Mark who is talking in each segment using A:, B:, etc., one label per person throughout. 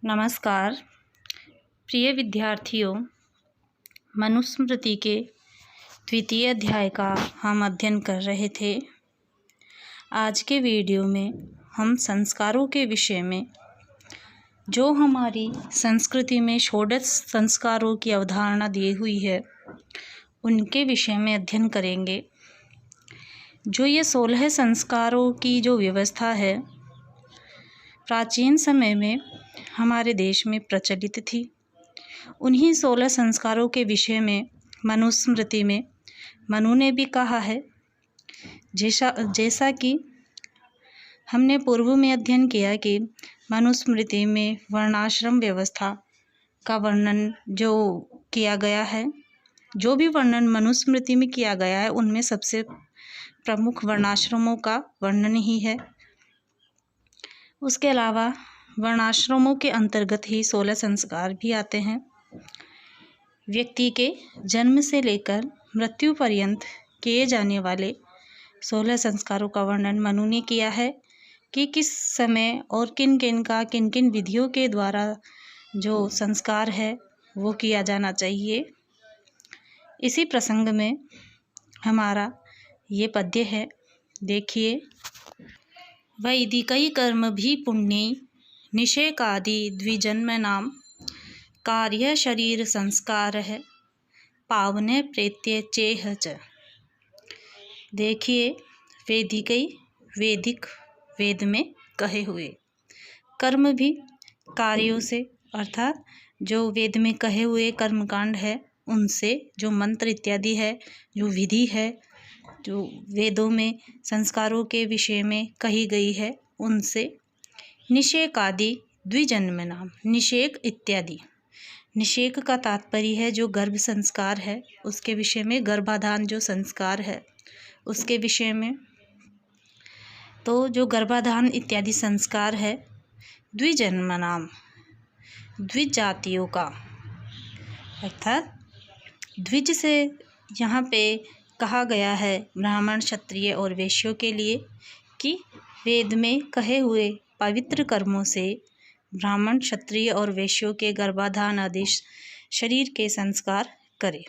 A: नमस्कार प्रिय विद्यार्थियों। मनुस्मृति के द्वितीय अध्याय का हम अध्ययन कर रहे थे। आज के वीडियो में हम संस्कारों के विषय में जो हमारी संस्कृति में षोडश संस्कारों की अवधारणा दी हुई है उनके विषय में अध्ययन करेंगे। जो ये 16 संस्कारों की जो व्यवस्था है प्राचीन समय में हमारे देश में प्रचलित थी। उन्हीं 16 संस्कारों के विषय में मनुस्मृति में मनु ने भी कहा है। जैसा कि हमने पूर्व में अध्ययन किया कि मनुस्मृति में वर्णाश्रम व्यवस्था का वर्णन जो किया गया है, जो भी वर्णन मनुस्मृति में किया गया है उनमें सबसे प्रमुख वर्णाश्रमों का वर्णन ही है। उसके अलावा वर्णाश्रमों के अंतर्गत ही 16 संस्कार भी आते हैं। व्यक्ति के जन्म से लेकर मृत्यु पर्यंत किए जाने वाले 16 संस्कारों का वर्णन मनु ने किया है कि किस समय और किन किन विधियों के द्वारा जो संस्कार है वो किया जाना चाहिए। इसी प्रसंग में हमारा ये पद्य है, देखिए। वैदिकै कर्म भी पुण्यै निषेकादि द्विजन्मनां कार्य शरीर संस्कारः पावने प्रेत्य चेह च। देखिए, वैदिकै वैदिक वेद में कहे हुए कर्म भी कार्यों से अर्थात जो वेद में कहे हुए कर्मकांड है उनसे, जो मंत्र इत्यादि है, जो विधि है, जो वेदों में संस्कारों के विषय में कही गई है उनसे, निषेक आदि द्विजन्मनाम, निषेक इत्यादि। निषेक का तात्पर्य है जो गर्भ संस्कार है उसके विषय में, गर्भाधान जो संस्कार है उसके विषय में। तो जो गर्भाधान इत्यादि संस्कार है द्विजन्मनाम, द्विज जातियों का, अर्थात द्विज से यहाँ पे कहा गया है ब्राह्मण, क्षत्रिय और वैश्यों के लिए कि वेद में कहे हुए पवित्र कर्मों से ब्राह्मण, क्षत्रिय और वैश्यों के गर्भाधान आदि शरीर के संस्कार करें।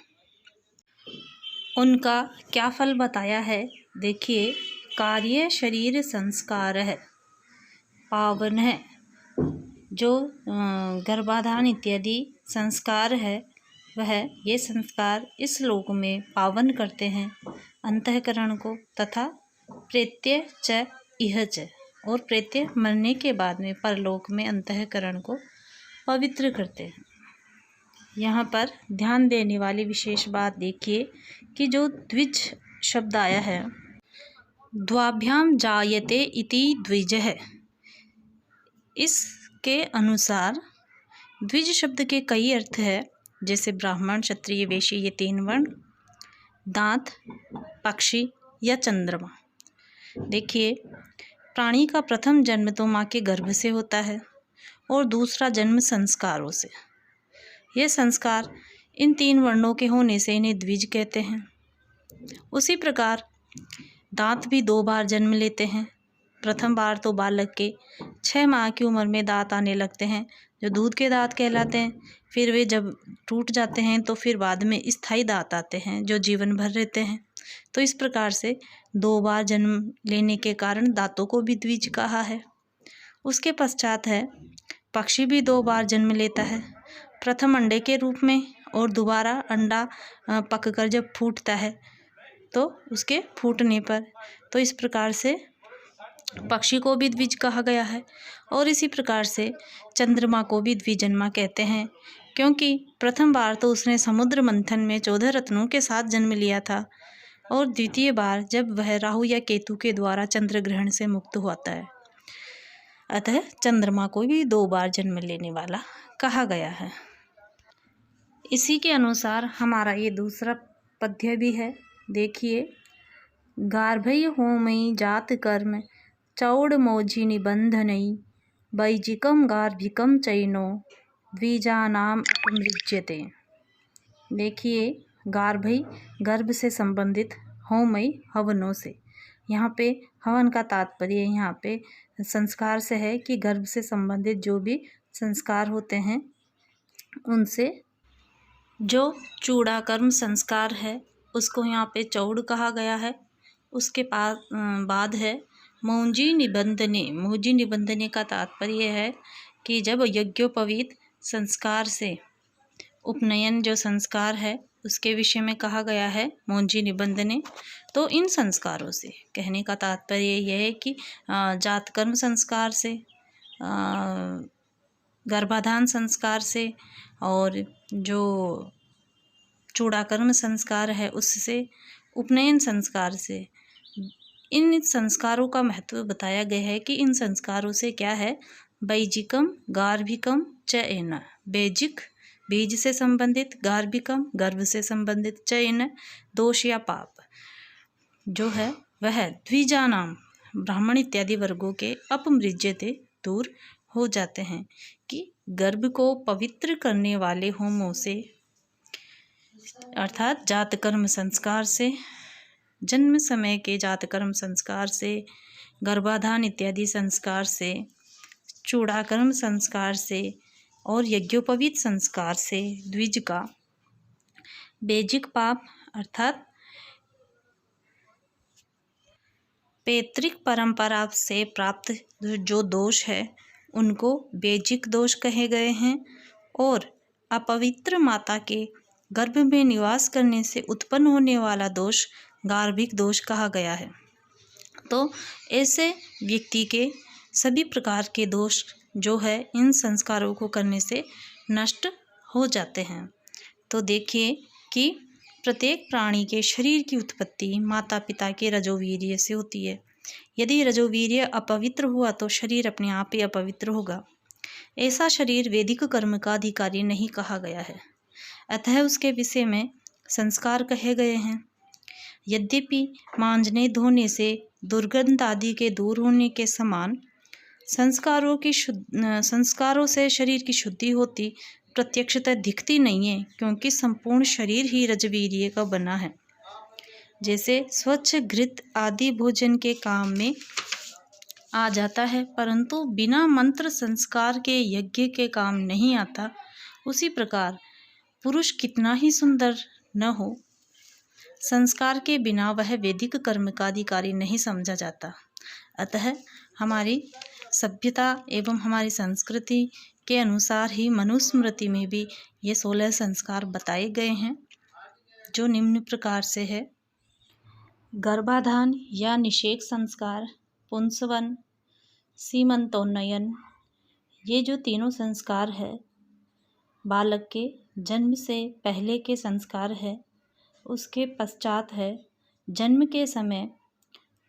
A: उनका क्या फल बताया है, देखिए। कार्य शरीर संस्कार है पावन है। जो गर्भाधान इत्यादि संस्कार है वह ये संस्कार इस लोक में पावन करते हैं अंतःकरण को, तथा प्रेत्य च इह च, और प्रेत्य मरने के बाद में परलोक में अंतःकरण को पवित्र करते हैं। यहाँ पर ध्यान देने वाली विशेष बात देखिए कि जो द्विज शब्द आया है, द्वाभ्याम जायते इति द्विज है। इसके अनुसार द्विज शब्द के कई अर्थ है, जैसे ब्राह्मण, क्षत्रिय, वैश्य ये 3 वर्ण, दांत, पक्षी या चंद्रमा। देखिए, प्राणी का प्रथम जन्म तो माँ के गर्भ से होता है और दूसरा जन्म संस्कारों से। ये संस्कार इन 3 वर्णों के होने से इन्हें द्विज कहते हैं। उसी प्रकार दांत भी 2 बार जन्म लेते हैं। प्रथम बार तो बालक के 6 माह की उम्र में दांत आने लगते हैं जो दूध के दांत कहलाते हैं। फिर वे जब टूट जाते हैं तो फिर बाद में स्थायी दांत आते हैं जो जीवन भर रहते हैं। तो इस प्रकार से 2 बार जन्म लेने के कारण दांतों को भी द्विज कहा है। उसके पश्चात है पक्षी भी 2 बार जन्म लेता है, प्रथम अंडे के रूप में और दोबारा अंडा पककर जब फूटता है तो उसके फूटने पर। तो इस प्रकार से पक्षी को भी द्विज कहा गया है। और इसी प्रकार से चंद्रमा को भी द्विजन्मा कहते हैं, क्योंकि प्रथम बार तो उसने समुद्र मंथन में 14 रत्नों के साथ जन्म लिया था और द्वितीय बार जब वह राहु या केतु के द्वारा चंद्र ग्रहण से मुक्त होता है, अतः चंद्रमा को भी 2 बार जन्म लेने वाला कहा गया है। इसी के अनुसार हमारा ये दूसरा पद्य भी है, देखिए। गार्भई होमई जात कर्म चौड़ मोजी निबंधनई वैजिकम गार्भिकम चैनो द्विजानाम अपमृज्यते। देखिए, गार्भई गर्भ से संबंधित, होमई हवनों से। यहाँ पे हवन का तात्पर्य यहाँ पे संस्कार से है कि गर्भ से संबंधित जो भी संस्कार होते हैं उनसे। जो चूड़ाकर्म संस्कार है उसको यहाँ पे चौड़ कहा गया है। उसके बाद है मौंजी निबंधने। मौंजी निबंधने का तात्पर्य है कि जब यज्ञोपवीत संस्कार से उपनयन जो संस्कार है उसके विषय में कहा गया है मौंजी निबंधने। तो इन संस्कारों से कहने का तात्पर्य यह है कि जातकर्म संस्कार से, गर्भाधान संस्कार से और जो चूड़ाकर्म संस्कार है उससे, उपनयन संस्कार से, इन संस्कारों का महत्व बताया गया है कि इन संस्कारों से क्या है, वैजिकम गार्भिकम च एन। वैजिक बीज से संबंधित, गार्भिकम गर्भ से संबंधित, च एन दोष या पाप जो है वह द्विजानाम ब्राह्मण इत्यादि वर्गों के अपमृज्यते दूर हो जाते हैं। कि गर्भ को पवित्र करने वाले होमों से अर्थात जातकर्म संस्कार से, जन्म समय के जातकर्म संस्कार से, गर्भाधान इत्यादि संस्कार से, चूड़ाकर्म संस्कार से और यज्ञोपवीत संस्कार से द्विज का वैजिक पाप अर्थात पैतृक परंपरा से प्राप्त जो दोष है उनको वैजिक दोष कहे गए हैं। और अपवित्र माता के गर्भ में निवास करने से उत्पन्न होने वाला दोष गार्भिक दोष कहा गया है। तो ऐसे व्यक्ति के सभी प्रकार के दोष जो है इन संस्कारों को करने से नष्ट हो जाते हैं। तो देखिए कि प्रत्येक प्राणी के शरीर की उत्पत्ति माता पिता के रजोवीर्य से होती है। यदि रजोवीर्य अपवित्र हुआ तो शरीर अपने आप ही अपवित्र होगा। ऐसा शरीर वैदिक कर्म का अधिकारी नहीं कहा गया है, अतः उसके विषय में संस्कार कहे गए हैं। यद्यपि मांजने धोने से दुर्गंध आदि के दूर होने के समान संस्कारों से शरीर की शुद्धि होती प्रत्यक्षतः दिखती नहीं है, क्योंकि संपूर्ण शरीर ही रजवीर्य का बना है। जैसे स्वच्छ घृत आदि भोजन के काम में आ जाता है, परंतु बिना मंत्र संस्कार के यज्ञ के काम नहीं आता, उसी प्रकार पुरुष कितना ही सुंदर न हो, संस्कार के बिना वह वैदिक कर्म का अधिकारी नहीं समझा जाता। अतः हमारी सभ्यता एवं हमारी संस्कृति के अनुसार ही मनुस्मृति में भी ये 16 संस्कार बताए गए हैं, जो निम्न प्रकार से है। गर्भाधान या निषेक संस्कार, पुंसवन, सीमंतोन्नयन, ये जो तीनों संस्कार है बालक के जन्म से पहले के संस्कार है। उसके पश्चात है जन्म के समय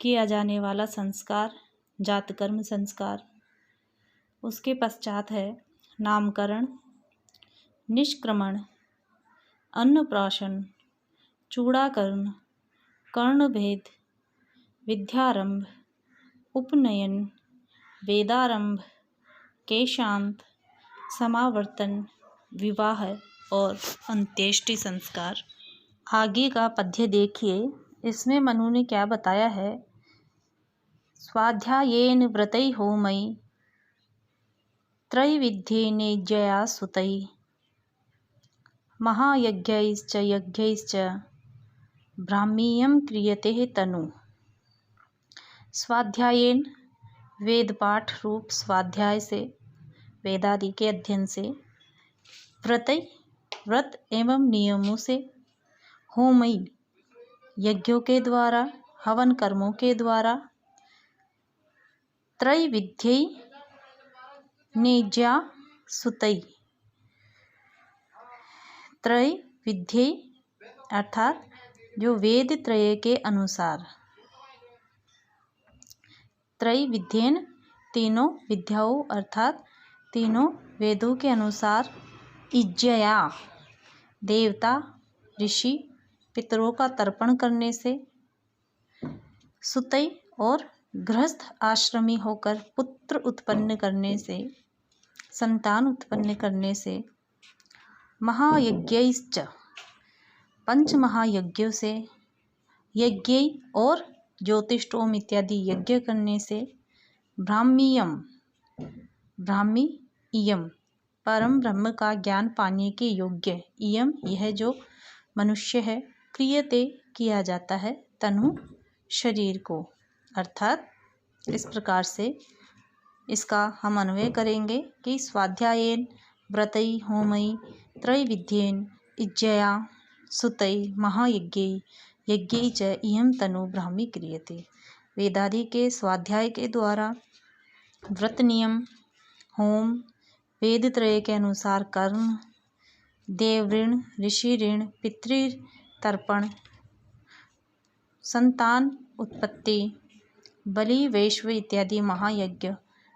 A: किया जाने वाला संस्कार जातकर्म संस्कार। उसके पश्चात है नामकरण, निष्क्रमण, अन्नप्राशन, चूड़ाकरण, कर्णभेद, विद्यारंभ, उपनयन, वेदारंभ, केशांत, समावर्तन, विवाह और अंत्येष्टि संस्कार। आगे का पद्य देखिए, इसमें मनु ने क्या बताया है। स्वाध्यायेन व्रतै होमै त्रैविध्येनेज्यया सुतै महायज्ञैश्च यज्ञैश्च ब्राह्मीयं क्रियते तनु। स्वाध्यायेन वेद पाठ रूप स्वाध्याय से, वेदादि के अध्ययन से, व्रत एवं नियमों से, होमै यज्ञों के द्वारा, हवन कर्मों के द्वारा, त्रैविध्यै नेज्या सुतै, त्रैविध्यै अर्थात जो वेद त्रय के अनुसार, त्रैविध्येन तीनों विद्याओं अर्थात तीनों वेदों के अनुसार, इज्जया देवता ऋषि पितरों का तर्पण करने से, सुतै और गृहस्थ आश्रमी होकर पुत्र उत्पन्न करने से, संतान उत्पन्न करने से, महायज्ञैश्च पंच महायज्ञों से, यज्ञ और ज्योतिष्टोम इत्यादि यज्ञ करने से, ब्राह्मीयम ब्राह्मी इयम परम ब्रह्म का ज्ञान पाने के योग्य, इयम यह जो मनुष्य है, क्रियते किया जाता है, तनु शरीर को, अर्थात इस प्रकार से इसका हम अन्वय करेंगे कि स्वाध्यायेन व्रतै होमई त्रैविध्येन इज्जया सुतै महायज्ञै यज्ञै च इयं तनु ब्राह्मी क्रियते। वेदादि के स्वाध्याय के द्वारा व्रत नियम, होम, वेद त्रय के अनुसार कर्म, देव ऋण, ऋषि ऋण, पितृ तर्पण, संतान उत्पत्ति, बलि, वैश्व इत्यादि महायज्ञ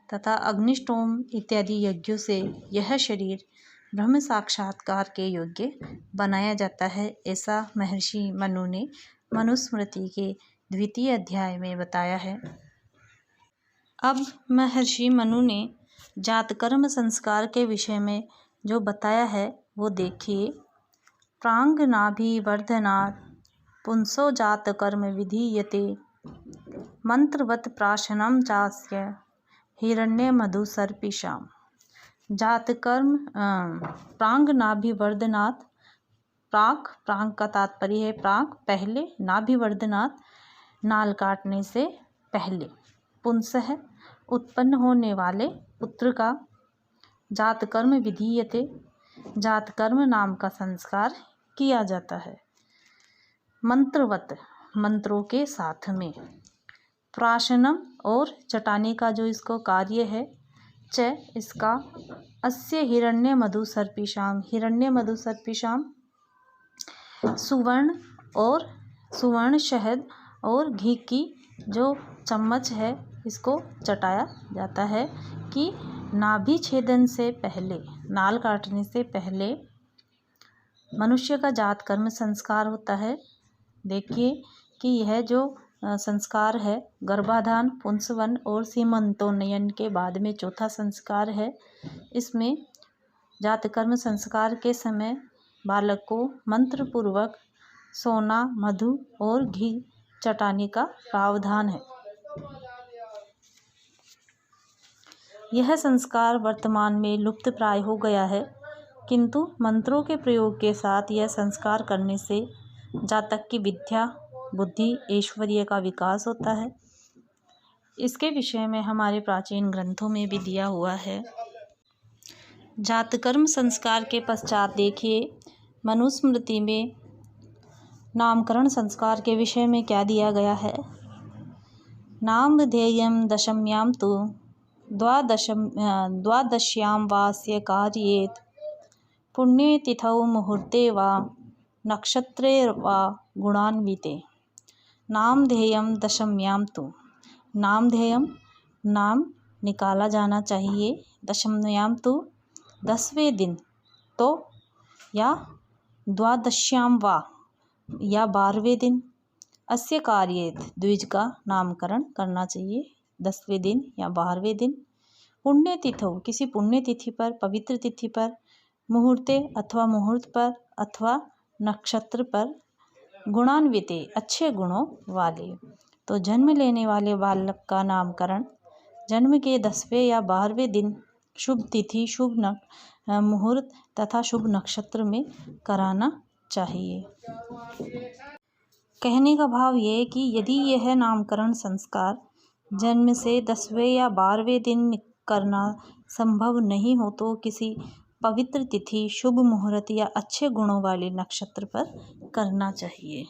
A: तथा अग्निष्टोम इत्यादि यज्ञों से यह शरीर ब्रह्म साक्षात्कार के योग्य बनाया जाता है, ऐसा महर्षि मनु ने मनुस्मृति के 2 अध्याय में बताया है। अब महर्षि मनु ने जातकर्म संस्कार के विषय में जो बताया है वो देखिए। प्रांगनाभिवर्धनात् पुंसो जातकर्म विधीयते मंत्रवत् प्राशनं चास्य हिरण्यमधुसर्पिषाम्। जातकर्म प्रांगनाभिवर्धनात्, प्रांग का तात्पर्य है प्राक पहले, नाभिवर्धनात् नाल काटने से पहले, पुंसः उत्पन्न होने वाले पुत्र का, जातकर्म विधीयते जातकर्म नाम का संस्कार किया जाता है, मंत्रवत मंत्रों के साथ में, प्राशनम और चटाने का जो इसको कार्य है, च इसका, अस्य हिरण्य मधुसर्पिषाम, हिरण्य मधुसर्पिषाम सुवर्ण और सुवर्ण शहद और घी की जो चम्मच है इसको चटाया जाता है कि नाभि छेदन से पहले, नाल काटने से पहले मनुष्य का जात कर्म संस्कार होता है। देखिए कि यह जो संस्कार है गर्भाधान, पुंसवन और सीमंतोन्नयन के बाद में चौथा संस्कार है। इसमें जातकर्म संस्कार के समय बालक को मंत्र पूर्वक सोना, मधु और घी चटाने का प्रावधान है। यह संस्कार वर्तमान में लुप्त प्राय हो गया है, किंतु मंत्रों के प्रयोग के साथ यह संस्कार करने से जातक की विद्या, बुद्धि, ऐश्वर्य का विकास होता है। इसके विषय में हमारे प्राचीन ग्रंथों में भी दिया हुआ है। जातकर्म संस्कार के पश्चात देखिए मनुस्मृति में नामकरण संस्कार के विषय में क्या दिया गया है। नामधेयं दशम्यां तु द्वादश्यां वास्य कार्येत पुण्ये तिथौ मुहूर्ते वा नक्षत्रे वा गुणान्विते। नामधेयं दशम्यां तु, नामधेयम नाम निकाला जाना चाहिए, दशम्यां तु 10वें दिन तो, या द्वादश्यां वा या 12वें दिन, अस्य कार्येत द्विज का नामकरण करना चाहिए 10वें दिन या 12वें दिन। पुण्य तिथौ किसी पुण्य तिथि पर, पवित्र तिथि पर, मुहूर्ते अथवा मुहूर्त पर अथवा नक्षत्र पर, गुणान्विते अच्छे गुणों वाले। तो जन्म लेने वाले बालक का नामकरण जन्म के 10वें या 12वें दिन शुभ तिथि, शुभ मुहूर्त तथा शुभ नक्षत्र में कराना चाहिए। कहने का भाव ये है कि यदि यह नामकरण संस्कार जन्म से 10वें या 12वें दिन करना संभव नहीं हो तो किसी पवित्र तिथि, शुभ मुहूर्त या अच्छे गुणों वाले नक्षत्र पर करना चाहिए।